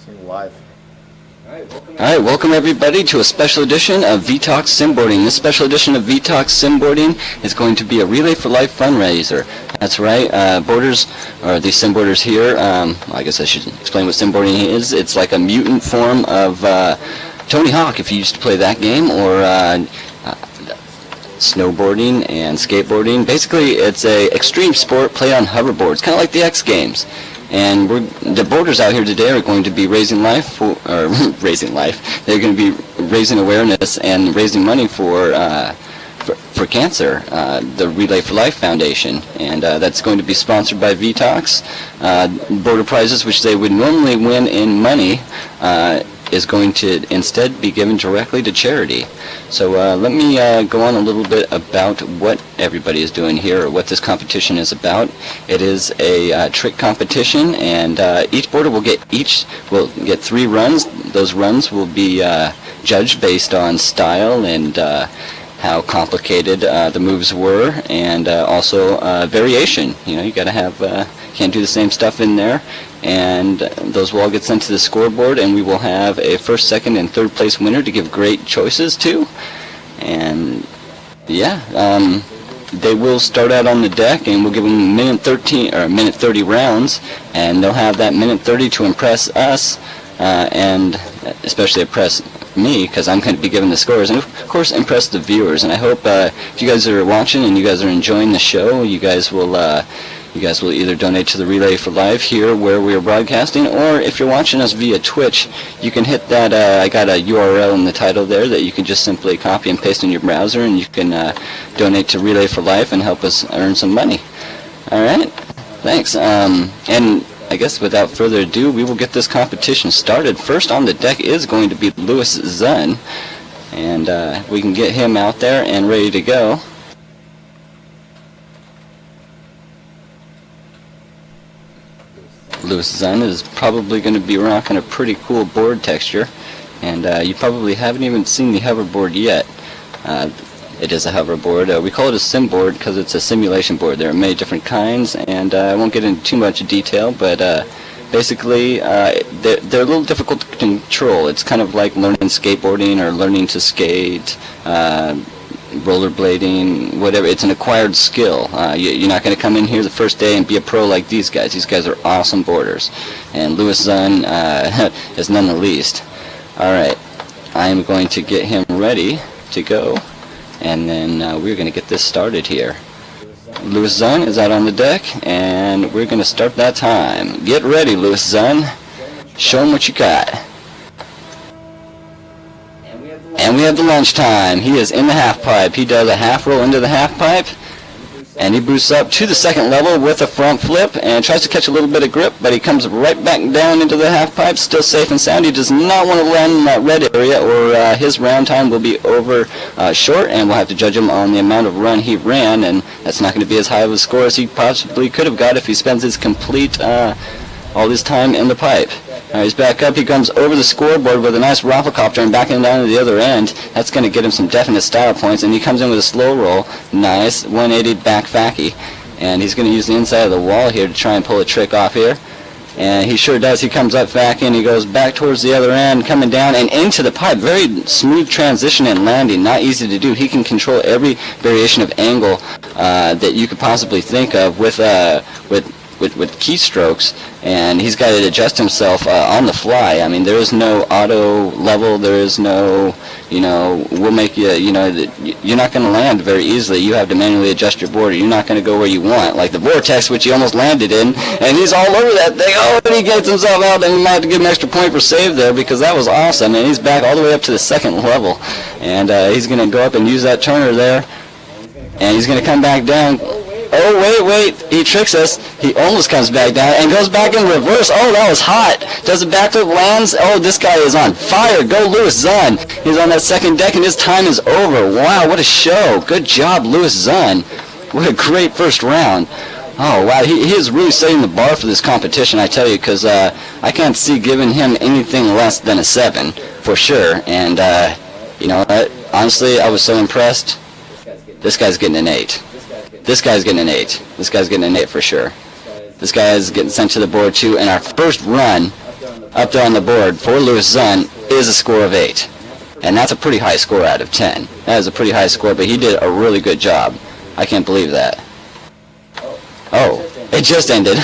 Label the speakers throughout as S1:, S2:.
S1: Live.
S2: Alright, welcome everybody to a special edition of Vetox Simboarding. This special edition of Vetox Simboarding is going to be a Relay for Life fundraiser. That's right, boarders, or these simboarders here, I guess I should explain what simboarding is. It's like a mutant form of Tony Hawk, if you used to play that game, or snowboarding and skateboarding. Basically, it's a extreme sport played on hoverboards, kind of like the X Games. And the boarders out here today are going to be raising life, raising life. They're going to be raising awareness and raising money for cancer, the Relay for Life Foundation, and that's going to be sponsored by Vetox. Border prizes, which they would normally win in money, is going to instead be given directly to charity. So let me go on a little bit about what everybody is doing here, or what this competition is about. It is a trick competition, and each boarder will get 3 runs. Those runs will be judged based on style and how complicated the moves were, and also variation. You know, you got to have can't do the same stuff in there, and those will all get sent to the scoreboard, and we will have a first, second, and third place winner to give great choices to. And yeah, they will start out on the deck, and we'll give them minute 30 rounds, and they'll have that minute 30 to impress us, and especially impress me, because I'm going to be giving the scores, and of course impress the viewers. And I hope if you guys are watching and you guys are enjoying the show, you guys will either donate to the Relay for Life here where we are broadcasting, or if you're watching us via Twitch, you can hit that, I got a URL in the title there that you can just simply copy and paste in your browser, and you can donate to Relay for Life and help us earn some money. Alright, thanks. And I guess without further ado, we will get this competition started. First on the deck is going to be Louis Zunn, and we can get him out there and ready to go. Louis Zunn is probably going to be rocking a pretty cool board texture, and you probably haven't even seen the hoverboard yet. It is a hoverboard. We call it a sim board because it's a simulation board. There are many different kinds, and I won't get into too much detail, but basically they're a little difficult to control. It's kind of like learning skateboarding or learning to skate, rollerblading, whatever. It's an acquired skill. You're not going to come in here the first day and be a pro like these guys. These guys are awesome boarders, and Louis Zunn is none the least. Alright, I'm going to get him ready to go, and then we're going to get this started here. Louis Zunn is out on the deck, and we're going to start that time. Get ready, Louis Zunn. Show him what you got. And we have the lunch time. He is in the half pipe. He does a half roll into the half pipe, and he boosts up to the second level with a front flip and tries to catch a little bit of grip, but he comes right back down into the half pipe, still safe and sound. He does not want to land in that red area, or his round time will be over short, and we'll have to judge him on the amount of run he ran, and that's not going to be as high of a score as he possibly could have got if he spends his complete all his time in the pipe. He's back up. He comes over the scoreboard with a nice rafflecopter and backing down to the other end. That's going to get him some definite style points. And he comes in with a slow roll. Nice 180 back facky. And he's going to use the inside of the wall here to try and pull a trick off here. And he sure does. He comes up back in. He goes back towards the other end, coming down and into the pipe. Very smooth transition and landing. Not easy to do. He can control every variation of angle that you could possibly think of with keystrokes, and he's got to adjust himself on the fly. I mean, there is no auto level. There is no, we'll make you, you're not going to land very easily. You have to manually adjust your board. You're not going to go where you want, like the vortex, which he almost landed in, and he's all over that thing. Oh, and he gets himself out, and we might have to give him an extra point for save there, because that was awesome. And he's back all the way up to the second level, and he's going to go up and use that turner there, and he's going to come back down. Oh, wait, he tricks us. He almost comes back down and goes back in reverse. Oh, that was hot. Does a backflip, lands. Oh, this guy is on fire. Go, Louis Zunn. He's on that second deck, and his time is over. Wow, what a show. Good job, Louis Zunn. What a great first round. Oh, wow, he is really setting the bar for this competition, I tell you, because I can't see giving him anything less than a 7, for sure. And, honestly, I was so impressed. This guy's getting an 8. This guy's getting an 8. This guy's getting an 8 for sure. This guy is getting sent to the board too. And our first run up there on the board for Lewis Zun is a score of 8. And that's a pretty high score out of 10. That is a pretty high score, but he did a really good job. I can't believe that. Oh, it just ended.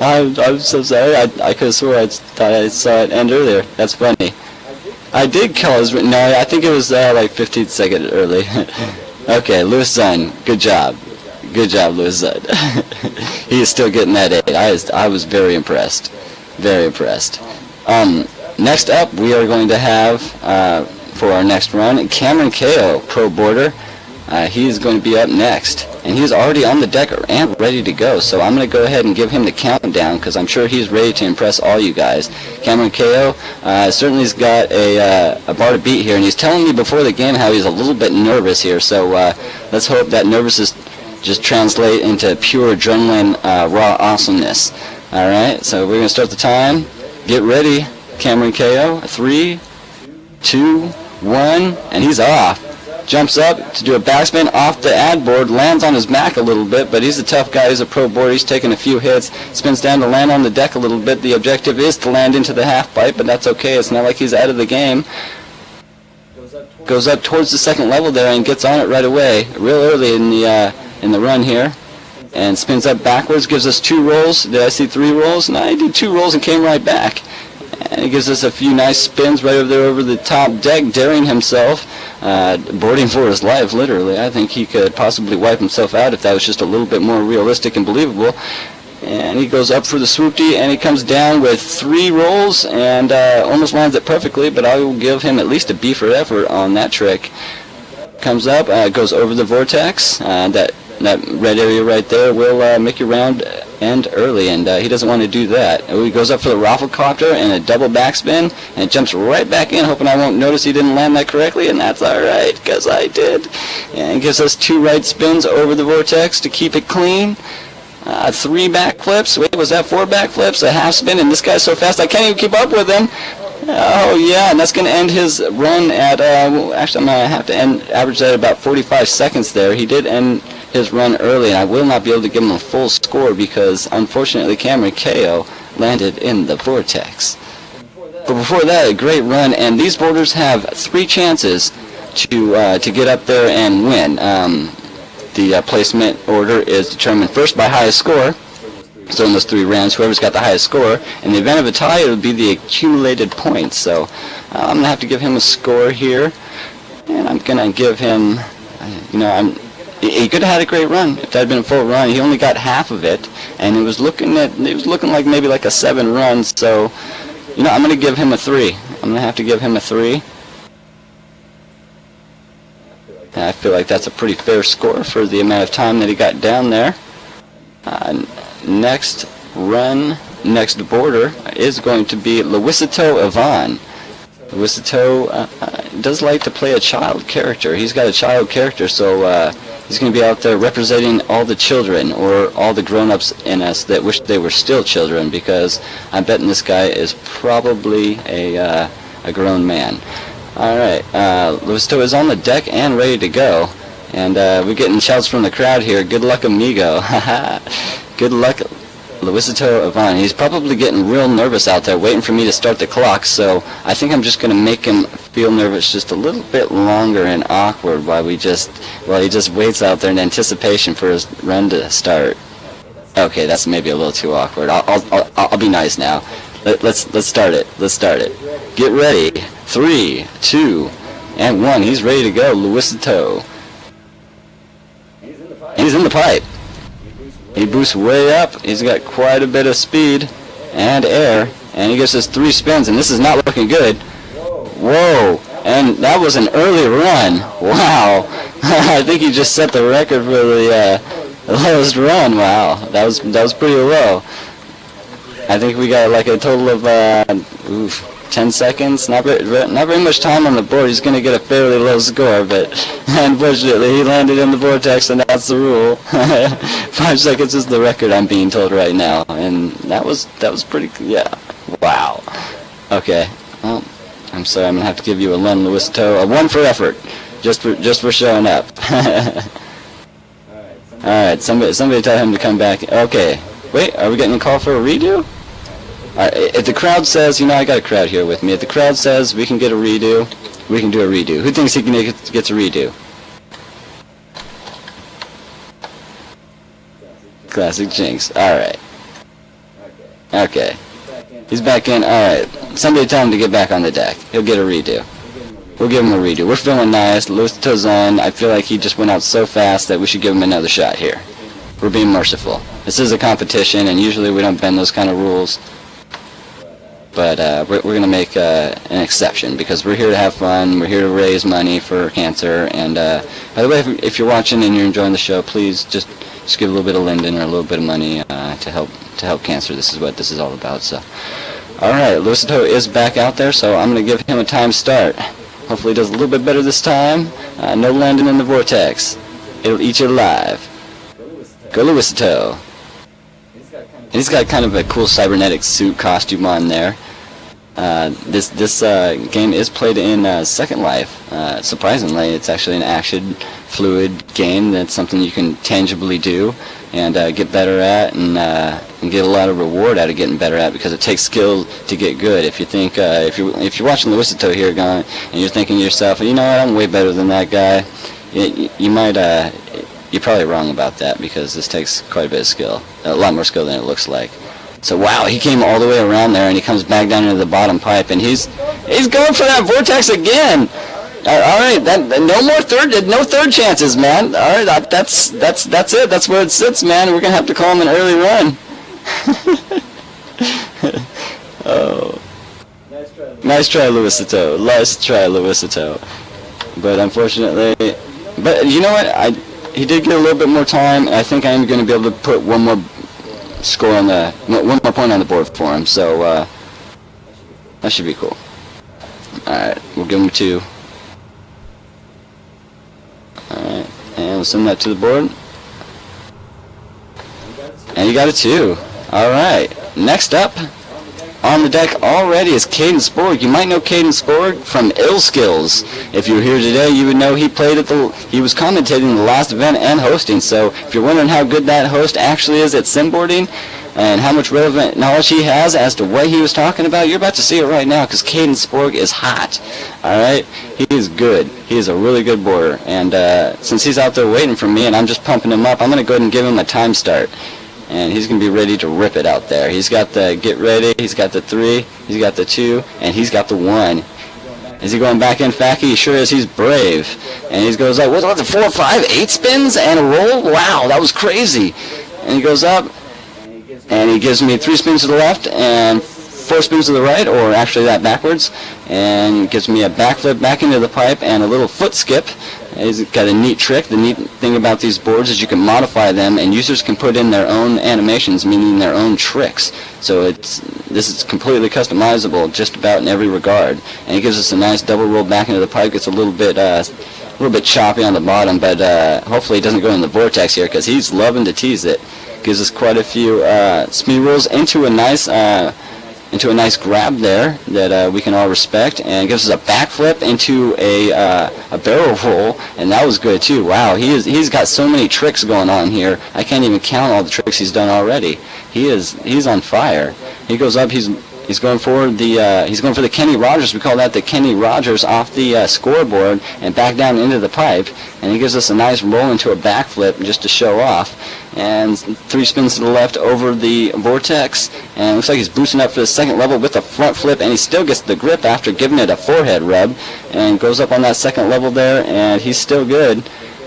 S2: I'm so sorry. I could have swore I thought I saw it end earlier. That's funny. I did call his... No, I think it was like 15 seconds early. Okay, Lewis Zun, good job. Good job, Lewis Zun. He is still getting that 8. I was very impressed. Very impressed. Next up, we are going to have, for our next run, Cameron Ko, pro boarder. He's going to be up next. And he's already on the deck and ready to go. So I'm going to go ahead and give him the countdown because I'm sure he's ready to impress all you guys. Cameron Ko certainly has got a bar to beat here. And he's telling me before the game how he's a little bit nervous here. So let's hope that nervousness just translate into pure adrenaline, raw awesomeness. All right, so we're going to start the time. Get ready, Cameron Ko. 3, 2, 1, and he's off. Jumps up to do a backspin off the ad board, lands on his back a little bit, but he's a tough guy. He's a pro boarder. He's taking a few hits, spins down to land on the deck a little bit. The objective is to land into the half pipe, but that's okay. It's not like he's out of the game. Goes up towards the second level there and gets on it right away, real early in the run here. And spins up backwards, gives us 2 rolls. Did I see 3 rolls? No, I did 2 rolls and came right back. And it gives us a few nice spins right over there over the top deck, daring himself, boarding for his life, literally. I think he could possibly wipe himself out if that was just a little bit more realistic and believable. And he goes up for the swoopty, and he comes down with 3 rolls and almost lands it perfectly, but I will give him at least a B for effort on that trick. Comes up, goes over the vortex, that red area right there will make your round end early, and he doesn't want to do that. He goes up for the Rafflecopter and a double backspin, and it jumps right back in, hoping I won't notice he didn't land that correctly, and that's alright, because I did. And gives us 2 right spins over the vortex to keep it clean. 3 backflips. Wait, was that 4 backflips? A half spin, and this guy's so fast I can't even keep up with him. Oh yeah, and that's going to end his run at, actually I'm going to have to average that at about 45 seconds there. He did end his run early, and I will not be able to give him a full score because unfortunately Cameron Ko landed in the vortex. But before that, a great run, and these boarders have 3 chances to get up there and win. The placement order is determined first by highest score. So in those 3 rounds, whoever's got the highest score, in the event of a tie, it would be the accumulated points. So I'm going to have to give him a score here, and I'm going to give him, he could have had a great run if that had been a full run. He only got half of it, and it was looking like maybe like a 7 run. So, I'm going to give him a 3. I'm going to have to give him a 3. And I feel like that's a pretty fair score for the amount of time that he got down there. Next boarder is going to be Luisito Ivan. Luisito does like to play a child character. He's got a child character, so he's going to be out there representing all the children or all the grown-ups in us that wish they were still children, because I'm betting this guy is probably a grown man. Alright, Luisito is on the deck and ready to go. And we're getting shouts from the crowd here. Good luck, amigo. Good luck, Luisito Ivan. He's probably getting real nervous out there waiting for me to start the clock, so I think I'm just going to make him feel nervous just a little bit longer and awkward while he just waits out there in anticipation for his run to start. Okay, that's maybe a little too awkward. I'll be nice now. Let's start it. Let's start it. Get ready. 3, 2, and 1. He's ready to go. Luisito. He's in the pipe. He boosts way up. He's got quite a bit of speed and air, and he gets us 3 spins, and this is not looking good. Whoa! And that was an early run. Wow! I think he just set the record for the lowest run. Wow, that was pretty low. I think we got like a total of 10 seconds. Not very much time on the board. He's going to get a fairly low score, but unfortunately he landed in the vortex, and that's the rule. 5 seconds is the record, I'm being told right now, and that was pretty. Yeah. Wow. Okay. Well, I'm sorry. I'm going to have to give you a Len Luisito, a 1 for effort, just for showing up. All right. Somebody tell him to come back. Okay. Wait. Are we getting a call for a redo? Alright, if the crowd says, you know, I got a crowd here with me. If the crowd says we can get a redo, we can do a redo. Who thinks he can gets a redo? Classic Jinx. Alright. Okay. He's back in. Alright. Somebody tell him to get back on the deck. He'll get a redo. We'll give him a redo. We're feeling nice. Lusto's on. I feel like he just went out so fast that we should give him another shot here. We're being merciful. This is a competition, and usually we don't bend those kind of rules. But we're going to make an exception because we're here to have fun. We're here to raise money for cancer. And by the way, if you're watching and you're enjoying the show, please just give a little bit of Linden or a little bit of money to help cancer. This is what this is all about. So, all right, Lucido is back out there, so I'm going to give him a time start. Hopefully, he does a little bit better this time. No landing in the vortex. It'll eat you alive. Go Lucido. He's got kind of a cool cybernetic suit costume on there. This game is played in Second Life. Surprisingly, it's actually an action fluid game. That's something you can tangibly do and get better at, and get a lot of reward out of getting better at, because it takes skill to get good. If you think if you're watching Lucido here going and you're thinking to yourself, you know what, I'm way better than that guy, you might you're probably wrong about that, because this takes quite a bit of skill, a lot more skill than it looks like. So wow, he came all the way around there, and he comes back down into the bottom pipe, and he's going for that vortex again. All right, no third chances, man. All right, that's it. That's where it sits, man. We're gonna have to call him an early run. Oh, nice try, Luisito. Nice try, Luisito. But unfortunately, you know what? He did get a little bit more time, and I think I am going to be able to put one more point on the board for him. So that should be cool. All right, we'll give him 2. All right, and we'll send that to the board. And you got a 2. All right, next up on the deck already is Caden Sporg. You might know Caden Sporg from Ill Skills. If you were here today, you would know he was commentating the last event and hosting. So if you're wondering how good that host actually is at simboarding and how much relevant knowledge he has as to what he was talking about, you're about to see it right now, because Caden Sporg is hot. All right, he is good. He is a really good boarder. And since he's out there waiting for me and I'm just pumping him up, I'm going to go ahead and give him a time start. And he's going to be ready to rip it out there. He's got the get ready, he's got the 3, he's got the 2, and he's got the 1. Is he going back in, Facky? He sure is. He's brave. And he goes up, what's the 4, 5, 8 spins and a roll? Wow, that was crazy. And he goes up, and he gives me 3 spins to the left and 4 spins to the right, or actually that backwards, and gives me a backflip back into the pipe and a little foot skip. He's got a neat trick. The neat thing about these boards is you can modify them, and users can put in their own animations, meaning their own tricks. So this is completely customizable just about in every regard. And it gives us a nice double roll back into the pipe. Gets a little bit choppy on the bottom, but hopefully it doesn't go in the vortex here, because he's loving to tease it. Gives us quite a few speed rolls into a nice grab there that we can all respect, and gives us a backflip into a barrel roll, and that was good too. Wow, he's got so many tricks going on here. I can't even count all the tricks he's done already. He's on fire. He goes up. He's going for the Kenny Rogers. We call that the Kenny Rogers off the scoreboard and back down into the pipe, and he gives us a nice roll into a backflip just to show off. And 3 spins to the left over the vortex, and it looks like he's boosting up for the second level with a front flip, and he still gets the grip after giving it a forehead rub, and goes up on that second level there, and he's still good.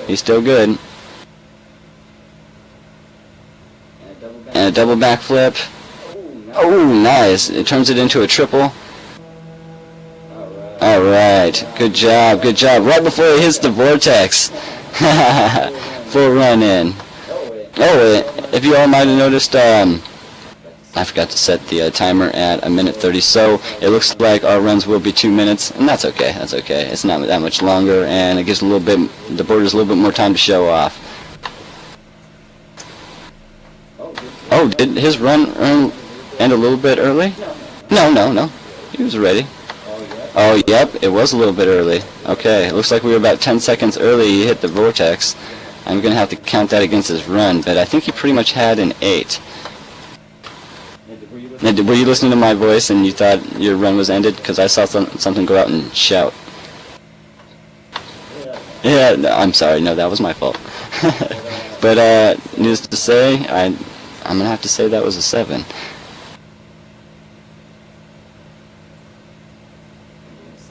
S2: He's still good. And a double backflip. Oh, nice. It turns it into a triple. All right. Good job. Good job. Right before he hits the vortex. Full run in. Oh, if you all might have noticed, I forgot to set the timer at 1:30, so it looks like our runs will be 2 minutes, and that's okay. That's okay. It's not that much longer, and it gives the boarders a little bit more time to show off. Oh, did his run end a little bit early? No. He was ready. Oh, yep, it was a little bit early. Okay, it looks like we were about 10 seconds early. He hit the vortex. I'm going to have to count that against his run, but I think he pretty much had an 8. Were you listening to my voice and you thought your run was ended? Because I saw something go out and shout. Yeah, no, I'm sorry. No, that was my fault. But needless to say, I'm going to have to say that was a 7.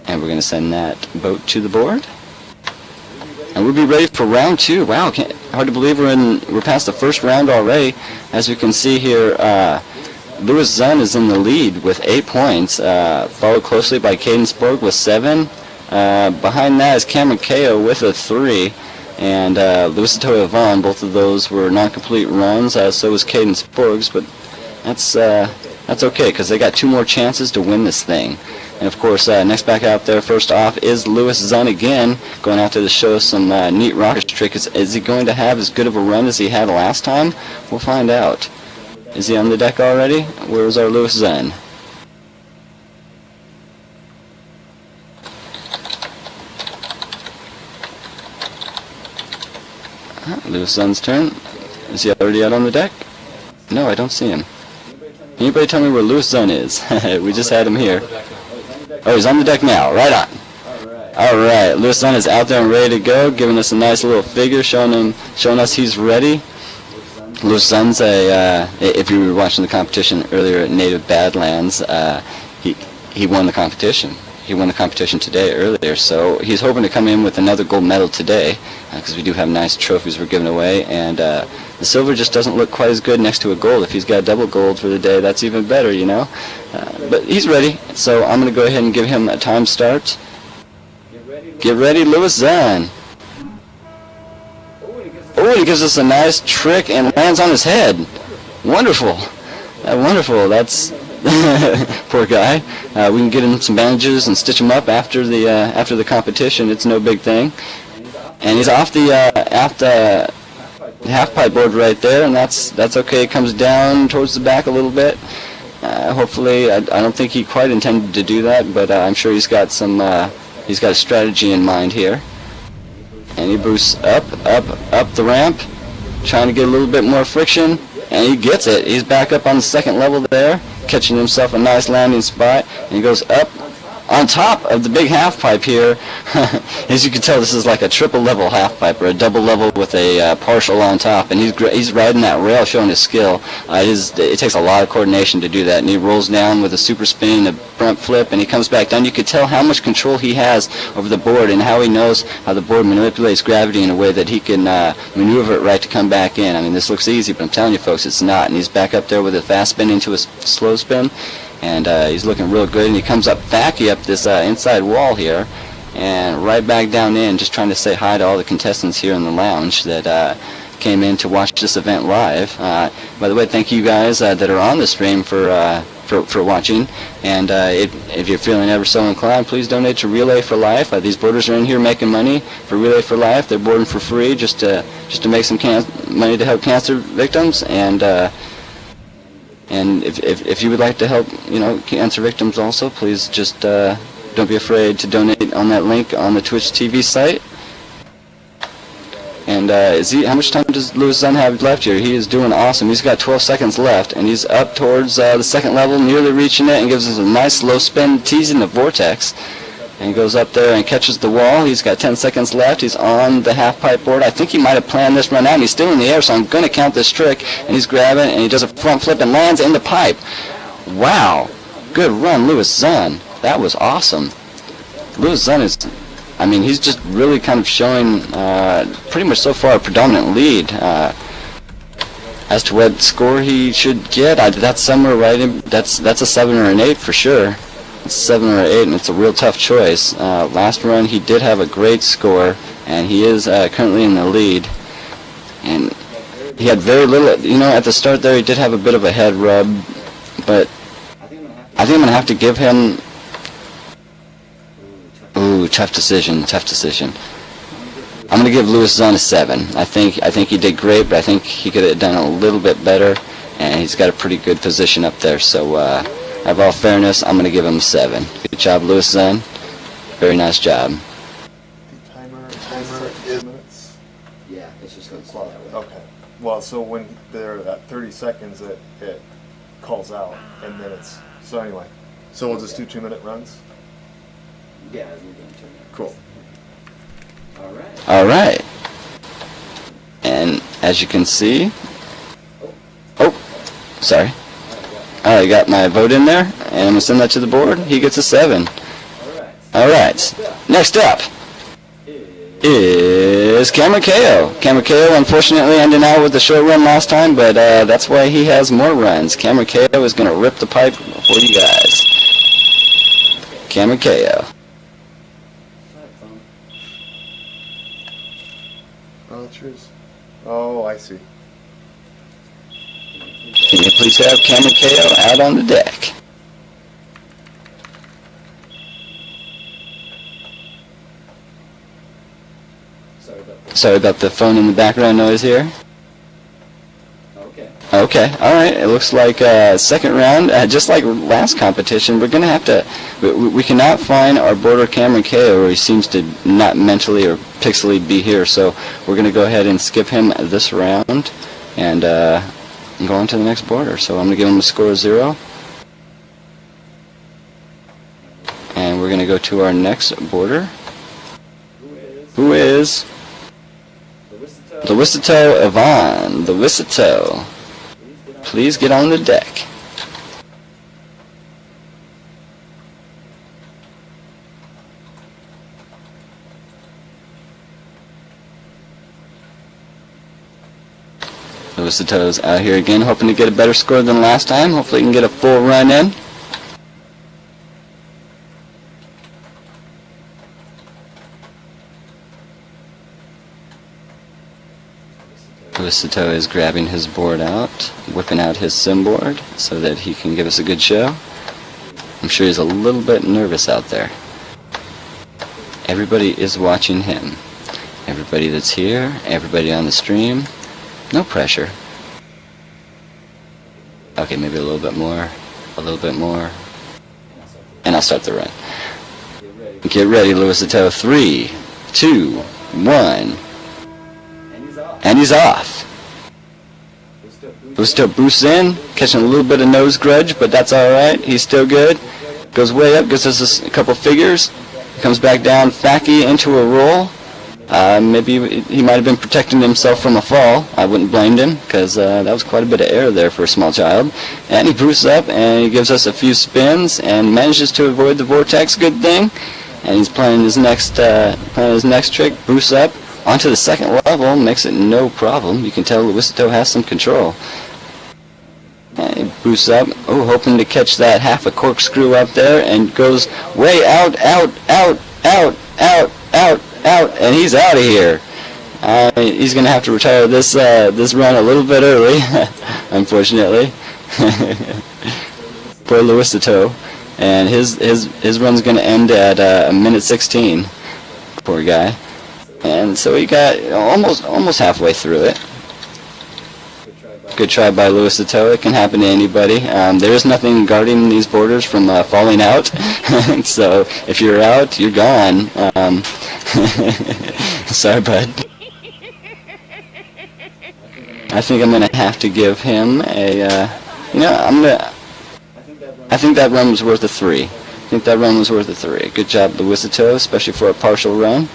S2: And we're going to send that boat to the board. And we'll be ready for round 2. Wow, hard to believe we're past the first round already. As we can see here, Louis Zunn is in the lead with 8 points, followed closely by Cadence Borg with 7. Behind that is Cameron Kao with a 3. And Louis Toya Vaughn, both of those were non-complete runs, so was Cadence Borgs, but that's okay because they got 2 more chances to win this thing. And of course, next back out there, first off, is Louis Zunn again, going out there to show some neat rocket tricks. Is he going to have as good of a run as he had last time? We'll find out. Is he on the deck already? Where's our Louis Zunn? Louis Zunn's turn. Is he already out on the deck? No, I don't see him. Anybody tell me where Louis Zunn is? We just had him here. Oh, he's on the deck now. Right on. All right, Louis Zunn is out there and ready to go, giving us a nice little figure, showing us he's ready. Louis Zunn's if you were watching the competition earlier at Native Badlands, he won the competition. He won the competition today earlier, so he's hoping to come in with another gold medal today, because we do have nice trophies we're giving away, and the silver just doesn't look quite as good next to a gold. If he's got double gold for the day, that's even better, you know. But he's ready, so I'm going to go ahead and give him a time start. Get ready, Louis Zunn. Oh, he gives us a nice trick and lands on his head. Wonderful. Wonderful. That's poor guy. We can get him some bandages and stitch him up after the competition. It's no big thing. And he's off the half pipe board right there, and that's okay. It comes down towards the back a little bit. Hopefully, I don't think he quite intended to do that, but I'm sure he's got a strategy in mind here. And he boosts up the ramp, trying to get a little bit more friction, and he gets it. He's back up on the second level there, catching himself a nice landing spot, and he goes up on top of the big half pipe here. As you can tell, this is like a triple level half pipe, or a double level with a partial on top, and he's riding that rail, showing his skill. It takes a lot of coordination to do that, and he rolls down with a super spin, a front flip, and he comes back down. You could tell how much control he has over the board, and how he knows how the board manipulates gravity in a way that he can maneuver it right to come back in. I mean, this looks easy, but I'm telling you folks, it's not. And he's back up there with a fast spin into a slow spin, and he's looking real good, and he comes up backy up this inside wall here, and right back down in, just trying to say hi to all the contestants here in the lounge that came in to watch this event live. By the way, thank you guys that are on the stream for watching, and if you're feeling ever so inclined, please donate to Relay for Life. These boarders are in here making money for Relay for Life. They're boarding for free just to make some money to help cancer victims, and if you would like to help, cancer victims also, please just don't be afraid to donate on that link on the Twitch TV site. And how much time does Louis Zunn have left here? He is doing awesome. He's got 12 seconds left, and he's up towards the second level, nearly reaching it, and gives us a nice low spin, teasing the vortex. And he goes up there and catches the wall. He's got 10 seconds left. He's on the half pipe board. I think he might have planned this run out, and he's still in the air, so I'm going to count this trick. And he's grabbing, and he does a front flip and lands in the pipe. Wow. Good run, Louis Zunn. That was awesome. Louis Zunn he's just really kind of showing pretty much so far a predominant lead. As to what score he should get, that's somewhere right in, that's a 7 or an 8 for sure. It's 7 or 8, and it's a real tough choice. Last run he did have a great score, and he is currently in the lead. And he had very little, at the start there he did have a bit of a head rub, but I think I'm going to have to give him... Ooh, tough decision. I'm going to give Louis Zunn a 7. I think he did great, but I think he could have done a little bit better, and he's got a pretty good position up there, so out of all fairness, I'm going to give him a 7. Good job, Louis Zunn. Very nice job.
S1: The timer is minutes?
S2: Yeah, it's just going to slow that way.
S1: Okay. Well, so when they're at 30 seconds, it calls out, and then it's so anyway. So we'll just do 2-minute runs.
S2: Yeah, we're doing 2 minutes.
S1: Cool.
S2: All right. And as you can see, oh, sorry. I got my vote in there, and I'm gonna send that to the board. He gets a 7. All right. Next up is Cameron KO. Cameron KO, unfortunately, ended out with a short run last time, but that's why he has more runs. Cameron KO is gonna rip the pipe for you guys. Cameron KO.
S1: Oh, that's yours. Oh, I see.
S2: Can you please have Cameron KO out on the deck? Sorry about the phone in the background noise here. Okay, alright, it looks like second round, just like last competition, we're going to have to, we cannot find our border Cameron KO, or he seems to not mentally or pixely be here, so we're going to go ahead and skip him this round and go on to the next border. So I'm going to give him a score of 0. And we're going to go to our next border, who is Lewisito Yvonne. Lewisito, please get on the deck. Lewisito's out here again, hoping to get a better score than last time. Hopefully he can get a full run in. Lewisito is grabbing his board out, whipping out his sim board so that he can give us a good show. I'm sure he's a little bit nervous out there. Everybody is watching him. Everybody that's here, everybody on the stream. No pressure. Okay, maybe a little bit more, and I'll start the run. Get ready, Lewisito. 3, 2, 1. And he's off. Lewisito boosts in, catching a little bit of nose grudge, but that's alright. He's still good. Goes way up, gets us a couple figures. Comes back down, Facky into a roll. Maybe he might have been protecting himself from a fall. I wouldn't blame him, because that was quite a bit of air there for a small child. And he boosts up, and he gives us a few spins, and manages to avoid the vortex. Good thing. And he's playing his next trick. Boosts up onto the second level, makes it no problem. You can tell Lewisito has some control. And he boosts up, hoping to catch that half a corkscrew up there, and goes way out, and he's out of here. He's going to have to retire this run a little bit early, unfortunately. Poor Lewisito. And his run's going to end at a minute 16. Poor guy. And so he got almost halfway through it. Good try by Lewisito. It can happen to anybody. There is nothing guarding these borders from falling out. So if you're out, you're gone. Sorry, bud. I think I'm going to have to give him a, I think that run was worth a 3. Good job, Lewisito, especially for a partial run.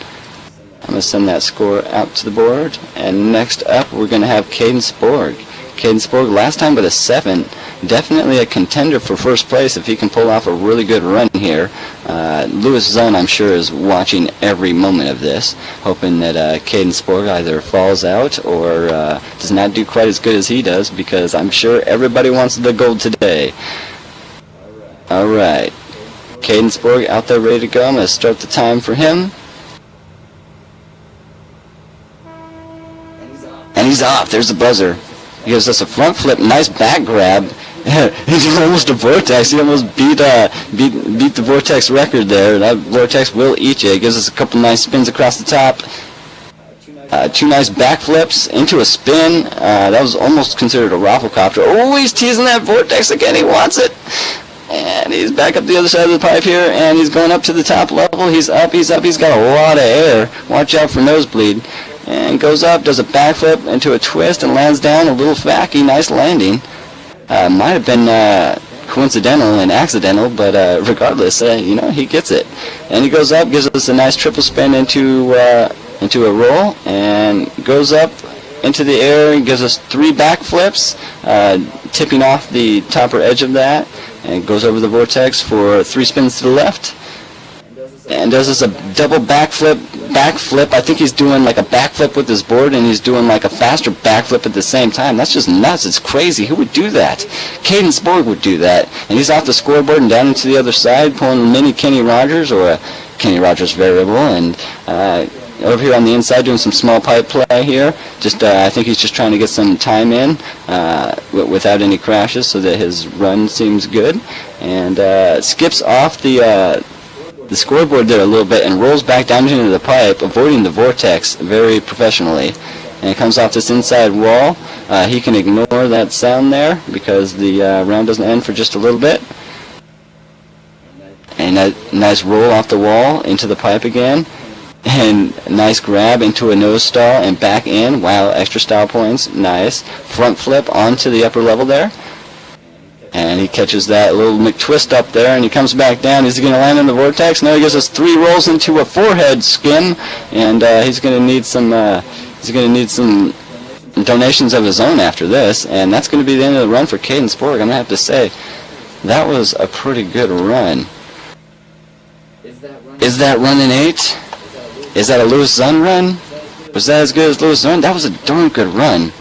S2: I'm going to send that score out to the board. And next up, we're going to have Caden Sporg. Caden Sporg, last time with a 7. Definitely a contender for first place if he can pull off a really good run here. Lewis Zone, I'm sure, is watching every moment of this, hoping that Caden Sporg either falls out or does not do quite as good as he does, because I'm sure everybody wants the gold today. Alright. Caden Sporg out there ready to go. I'm going to start the time for him. And he's off. There's the buzzer. He gives us a front flip, nice back grab. He's almost a vortex. He almost beat the vortex record there. That vortex will eat you. He gives us a couple nice spins across the top. 2 nice back flips into a spin. That was almost considered a rafflecopter. Oh, he's teasing that vortex again. He wants it. And he's back up the other side of the pipe here, and he's going up to the top level. He's up. He's got a lot of air. Watch out for nosebleed. And goes up, does a backflip into a twist, and lands down a little Facky. Nice landing. Might have been coincidental and accidental, but regardless, he gets it. And he goes up, gives us a nice triple spin into a roll, and goes up into the air and gives us 3 backflips, tipping off the topper edge of that, and goes over the vortex for 3 spins to the left, and does this a double backflip. I think he's doing like a backflip with his board, and he's doing like a faster backflip at the same time. That's just nuts. It's crazy. Who would do that? Cadence Borg would do that. And he's off the scoreboard and down into the other side, pulling a mini Kenny Rogers or a Kenny Rogers variable, and over here on the inside doing some small pipe play here. Just I think he's just trying to get some time in without any crashes, so that his run seems good, and skips off the scoreboard there a little bit and rolls back down into the pipe, avoiding the vortex very professionally. And it comes off this inside wall. He can ignore that sound there because the round doesn't end for just a little bit. And a nice roll off the wall into the pipe again. And nice grab into a nose stall and back in. Wow, extra style points. Nice. Front flip onto the upper level there. And he catches that little McTwist up there, and he comes back down. Is he going to land in the vortex? No, he gives us 3 rolls into a forehead skim, and he's going to need some donations of his own after this, and that's going to be the end of the run for Cadence Borg. I'm going to have to say that was a pretty good run. Is that run an 8? Is that a Louis Zun run? Was that as good as Louis Zun? That was a darn good run.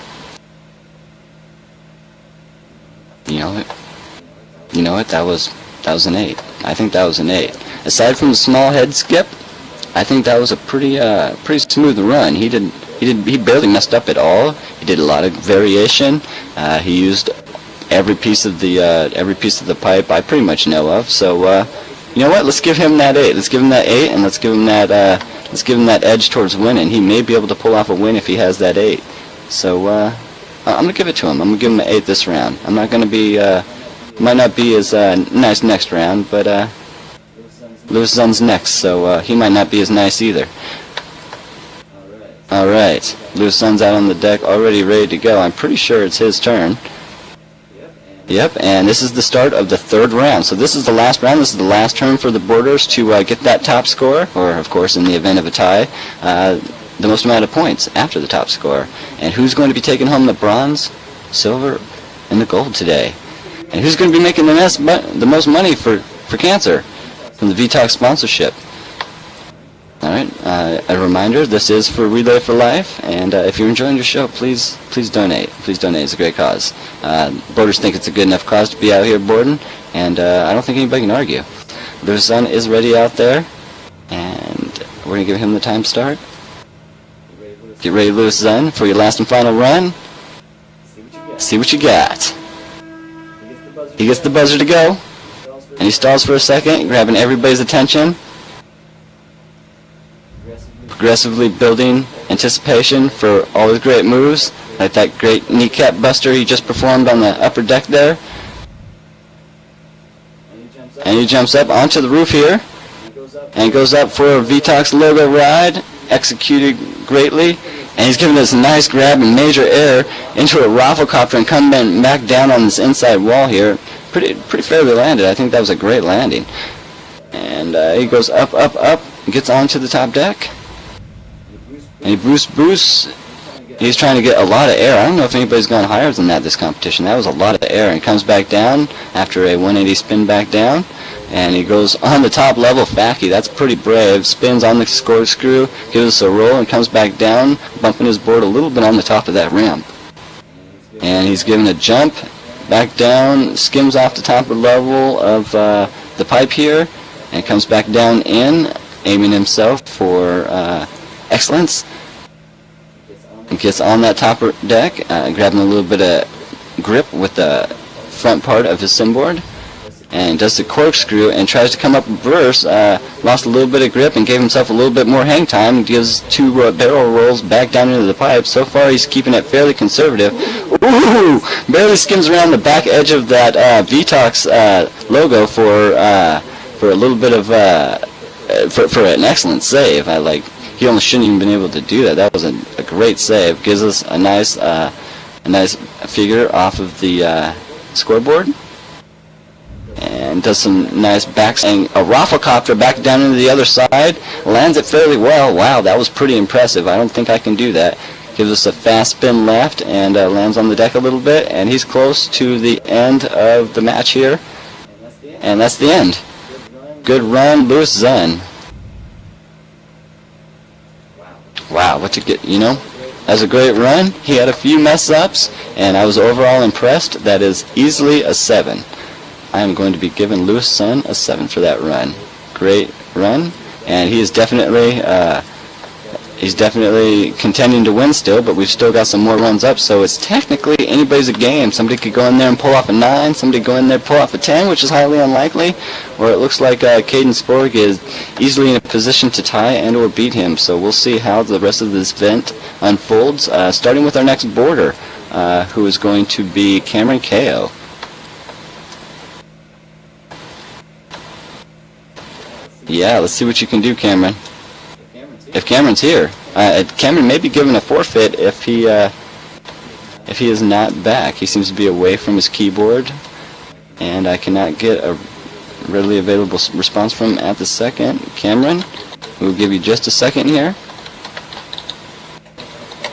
S2: You know what? That was an 8. I think that was an 8. Aside from the small head skip, I think that was a pretty smooth run. He barely messed up at all. He did a lot of variation. He used every piece of the pipe I pretty much know of. So you know what? Let's give him that 8. Let's give him that 8, and let's give him that edge towards winning. He may be able to pull off a win if he has that 8. So I'm gonna give it to him. I'm gonna give him an 8 this round. I'm not gonna be might not be as nice next round, but Louis Zun's next, so he might not be as nice either. All right, Louis Zun's out on the deck, already ready to go. I'm pretty sure it's his turn. Yep, and this is the start of the 3rd round. So this is the last round. This is the last turn for the boarders to get that top score, or of course, in the event of a tie, the most amount of points after the top score. And who's going to be taking home the bronze, silver, and the gold today? And who's going to be making the most money for cancer from the Vetox sponsorship? All right, a reminder, this is for Relay for Life, and if you're enjoying your show, please donate. Please donate. It's a great cause. Boarders think it's a good enough cause to be out here boarding, and I don't think anybody can argue. Their son is ready out there, and we're going to give him the time start. Get ready, Louis Zun, for your last and final run. See what you got. He gets the buzzer to go, and he stalls for a second, grabbing everybody's attention. Progressively building anticipation for all his great moves, like that great kneecap buster he just performed on the upper deck there. And he jumps up onto the roof here, and goes up for a Vetox logo ride, executed greatly. And he's giving us a nice grab and major air into a rafflecopter and coming back down on this inside wall here. Pretty fairly landed. I think that was a great landing. And he goes up, and gets onto the top deck. And he boosts. He's trying to get a lot of air. I don't know if anybody's gone higher than that this competition. That was a lot of air. And comes back down after a 180 spin back down. And he goes on the top level, Facky. That's pretty brave. Spins on the corkscrew, gives us a roll, and comes back down, bumping his board a little bit on the top of that ramp. And he's giving a jump, back down, skims off the top of the level of the pipe here, and comes back down in, aiming himself for excellence. He gets on that top deck, grabbing a little bit of grip with the front part of his simboard. And does the corkscrew and tries to come up reverse, lost a little bit of grip and gave himself a little bit more hang time, gives 2 barrel rolls back down into the pipe. So far he's keeping it fairly conservative. Ooh! Barely skims around the back edge of that Vetox logo for a little bit of, for an excellent save. He almost shouldn't even been able to do that. That was a great save. Gives us a nice figure off of the scoreboard. And does some nice backs, and a rafflecopter back down into the other side, lands it fairly well. Wow, that was pretty impressive. I don't think I can do that. Gives us a fast spin left and lands on the deck a little bit, and he's close to the end of the match here. And that's the end. Good run, Louis Zunn. Wow, what you get, you know? That was a great run. He had a few mess-ups, and I was overall impressed. That is easily a 7. I am going to be giving Louis Zunn a 7 for that run. Great run, and he is definitely contending to win still, but we've still got some more runs up, so it's technically anybody's a game. Somebody could go in there and pull off a 9, somebody go in there and pull off a 10, which is highly unlikely, or it looks like Caden Sporg is easily in a position to tie and or beat him, so we'll see how the rest of this event unfolds, starting with our next boarder, who is going to be Cameron Ko. Yeah, let's see what you can do, Cameron. If Cameron's here, Cameron may be given a forfeit if he is not back. He seems to be away from his keyboard, and I cannot get a readily available response from him at the second. Cameron, we'll give you just a second here.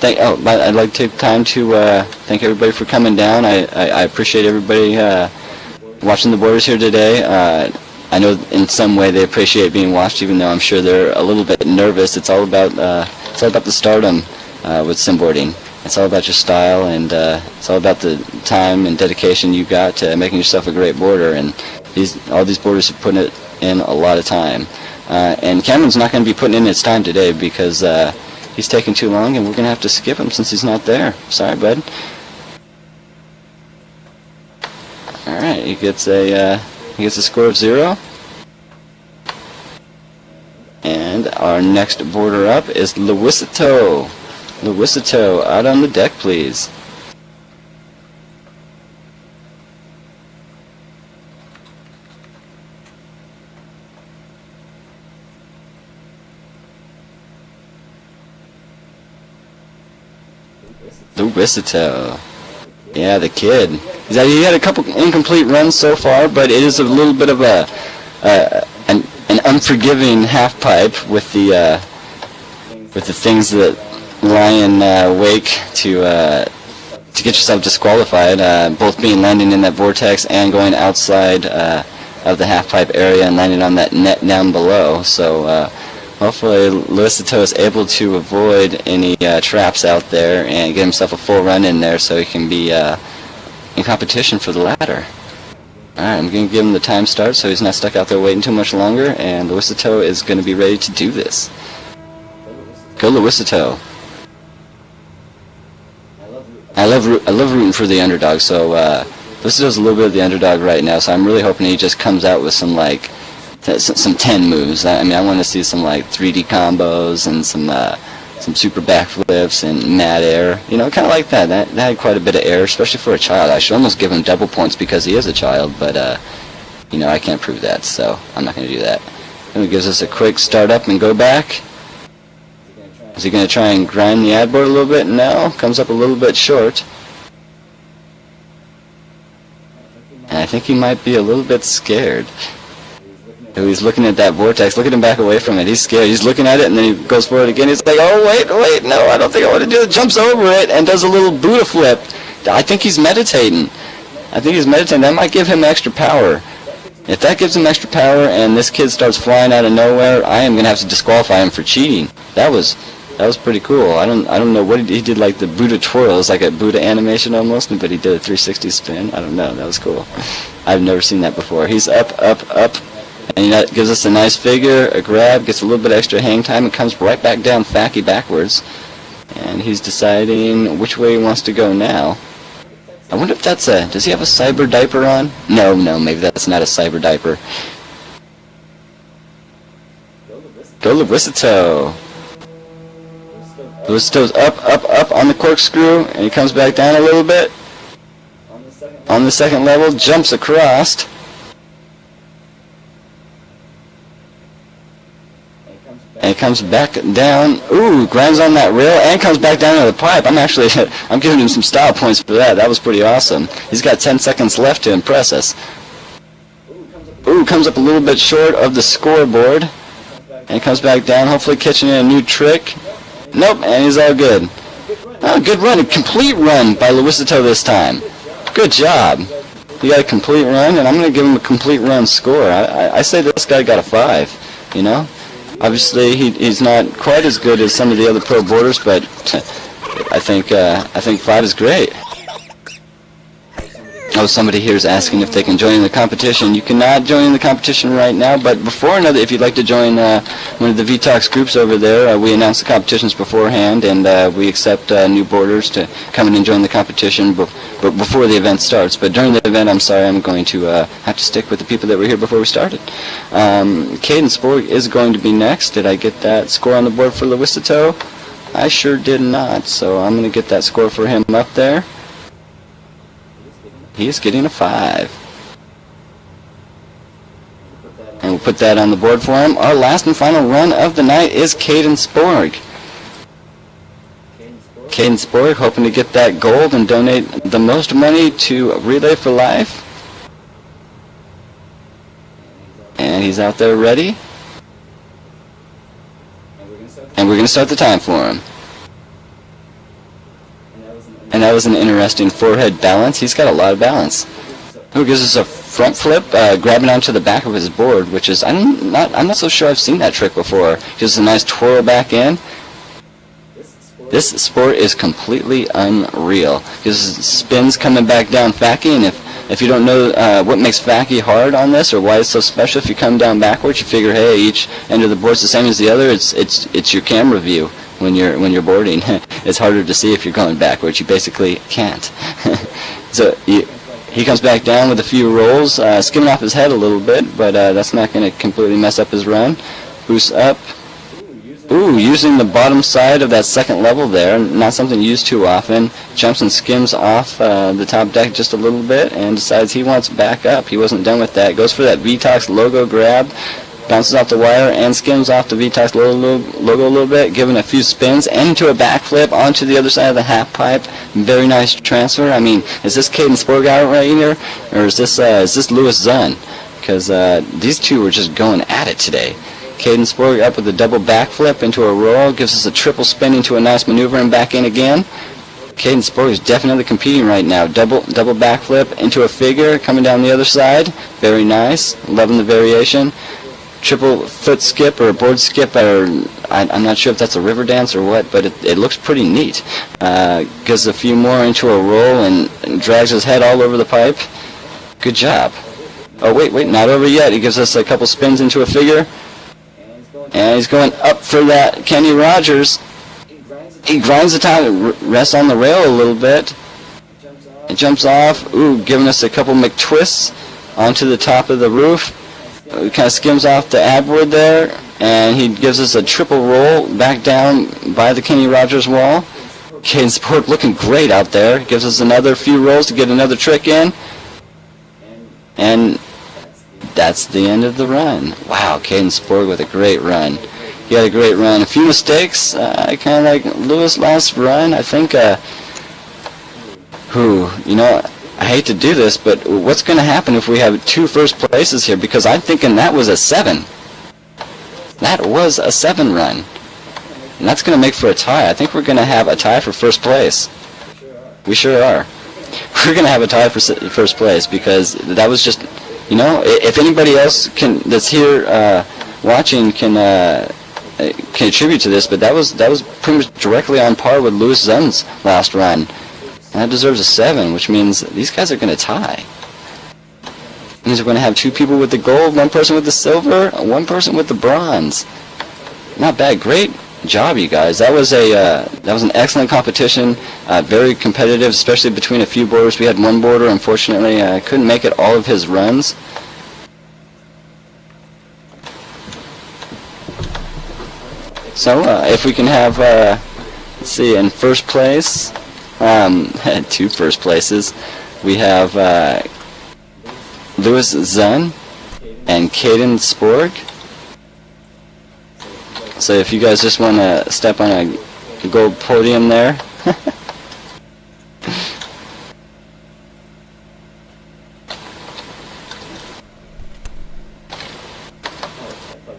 S2: I'd like to take time to thank everybody for coming down. I appreciate everybody watching the boarders here today. I know in some way they appreciate being watched, even though I'm sure they're a little bit nervous. It's all about the stardom with simboarding. It's all about your style, and it's all about the time and dedication you got to making yourself a great boarder. And all these boarders are putting it in a lot of time. And Cameron's not going to be putting in his time today because he's taking too long, and we're going to have to skip him since he's not there. Sorry, bud. All right, he gets a score of 0. And our next boarder up is Luisito. Luisito, out on the deck, please. Luisito. Yeah, the kid. He had a couple incomplete runs so far, but it is a little bit of an unforgiving half pipe with the things that lie in wake to get yourself disqualified. Both being landing in that vortex and going outside of the half pipe area and landing on that net down below. So hopefully Luisito is able to avoid any traps out there and get himself a full run in there so he can be in competition for the ladder. Alright, I'm going to give him the time start so he's not stuck out there waiting too much longer, and Luisito is going to be ready to do this. Go Luisito. I love rooting for the underdog, so Luisito's a little bit of the underdog right now, so I'm really hoping he just comes out with some 10 moves. I mean, I want to see some 3D combos and some super backflips and mad air, you know, kind of like that. That had quite a bit of air, especially for a child. I should almost give him double points because he is a child, but you know, I can't prove that, so I'm not going to do that. And it gives us a quick start up and go back. Is he going to try and grind the ad board a little bit? No, comes up a little bit short. And I think he might be a little bit scared. He's looking at that vortex. Look at him back away from it. He's scared. He's looking at it, and then he goes for it again. He's like, oh, wait, no, I don't think I want to do it. Jumps over it and does a little Buddha flip. I think he's meditating. That might give him extra power. If that gives him extra power and this kid starts flying out of nowhere, I am going to have to disqualify him for cheating. That was pretty cool. I don't know what he did, like the Buddha twirl. It's like a Buddha animation almost, but he did a 360 spin. I don't know. That was cool. I've never seen that before. He's up. And that gives us a nice figure, a grab, gets a little bit extra hang time, and comes right back down facky backwards. And he's deciding which way he wants to go now. I wonder if that's does he have a cyber diaper on? No, maybe that's not a cyber diaper. Go Luisito. Luisito's up on the corkscrew, and he comes back down a little bit. On the second level, jumps across. And comes back down. Ooh, grinds on that rail and comes back down into the pipe. I'm giving him some style points for that. That was pretty awesome. He's got 10 seconds left to impress us. Ooh, comes up a little bit short of the scoreboard. And comes back down, hopefully catching a new trick. Nope, and he's all good. Oh, good run. A complete run by Luisito this time. Good job. He got a complete run, and I'm going to give him a complete run score. I say this guy got a 5, you know? Obviously, he's not quite as good as some of the other pro boarders, but I think 5 is great. Oh, somebody here is asking if they can join the competition. You cannot join the competition right now, but if you'd like to join one of the Vetox groups over there, we announce the competitions beforehand, and we accept new boarders to come in and join the competition before the event starts. But during the event, I'm sorry, I'm going to have to stick with the people that were here before we started. Caden Sporg is going to be next. Did I get that score on the board for Luisito? I sure did not, so I'm going to get that score for him up there. He's getting a 5. And we'll put that on the board for him. Our last and final run of the night is Caden Sporg. Caden Sporg hoping to get that gold and donate the most money to Relay for Life. And he's out there ready. And we're going to start the time for him. And that was an interesting forehead balance. He's got a lot of balance. Who gives us a front flip, grabbing onto the back of his board, which is I'm not so sure I've seen that trick before. Just a nice twirl back in. This sport is completely unreal. Gives spins coming back down facky, and if you don't know what makes facky hard on this or why it's so special, if you come down backwards, you figure, hey, each end of the board's the same as the other. It's your camera view. When you're boarding, it's harder to see if you're going backwards. You basically can't. So he comes back down with a few rolls, skimming off his head a little bit, but that's not going to completely mess up his run. Boosts up. Ooh, using the bottom side of that second level there, not something used too often. Jumps and skims off the top deck just a little bit and decides he wants back up. He wasn't done with that. Goes for that Vetox logo grab. Bounces off the wire and skims off the Vetox logo a little bit, giving a few spins and into a backflip onto the other side of the half pipe. Very nice transfer. I mean, is this Caden Sporg out right here, or is this Louis Zunn? Because these two were just going at it today. Caden Sporg up with a double backflip into a roll, gives us a triple spin into a nice maneuver and back in again. Caden Sporg is definitely competing right now. Double backflip into a figure, coming down the other side. Very nice. Loving the variation. Triple foot skip or a board skip, or I'm not sure if that's a river dance or what, but it looks pretty neat. Gives a few more into a roll and drags his head all over the pipe. Good job. Oh, wait, not over yet. He gives us a couple spins into a figure. And he's going up for that Kenny Rogers. He grinds the top, rests on the rail a little bit. It jumps off. Ooh, giving us a couple McTwists onto the top of the roof. He kind of skims off the adboard there, and he gives us a triple roll back down by the Kenny Rogers wall. Caden Sporg looking great out there. Gives us another few rolls to get another trick in. And that's the end of the run. Wow, Caden Sporg with a great run. He had a great run. A few mistakes, kind of like Louis' last run. I think, I hate to do this, but what's going to happen if we have 2 first places here? Because I'm thinking that was a 7. That was a 7 run. And that's going to make for a tie. I think we're going to have a tie for first place. We sure are. We're going to have a tie for first place because that was just, if anybody else that's here watching can attribute to this, but that was pretty much directly on par with Louis Zunn's last run. And that deserves a 7, which means these guys are going to tie. It means we're going to have 2 people with the gold, 1 person with the silver, 1 person with the bronze. Not bad. Great job, you guys. That was an excellent competition. Very competitive, especially between a few boarders. We had 1 boarder, unfortunately, couldn't make it all of his runs. So if we can have, let's see, in first place. 2 first places. We have Louis Zunn and Caden Sporg. So if you guys just want to step on a gold podium there.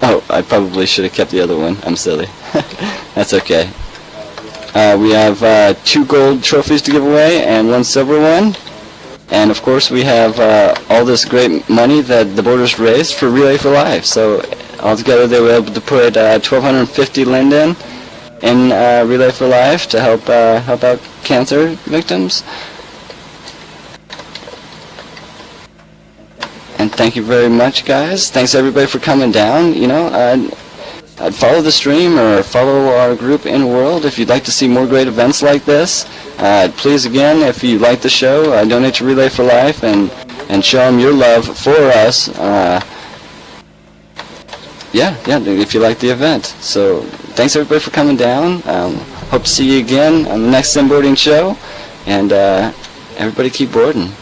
S2: Oh, I probably should have kept the other one. I'm silly. That's okay. We have 2 gold trophies to give away and 1 silver one. And of course we have all this great money that the boarders raised for Relay for Life. So altogether they were able to put 1,250 linden in Relay for Life to help out cancer victims. And thank you very much, guys. Thanks everybody for coming down. You know, I'd follow the stream or follow our group in World if you'd like to see more great events like this. Please, again, if you like the show, donate to Relay for Life and show them your love for us. Yeah, if you like the event. So thanks everybody for coming down. Hope to see you again on the next Simboarding show. And everybody keep boarding.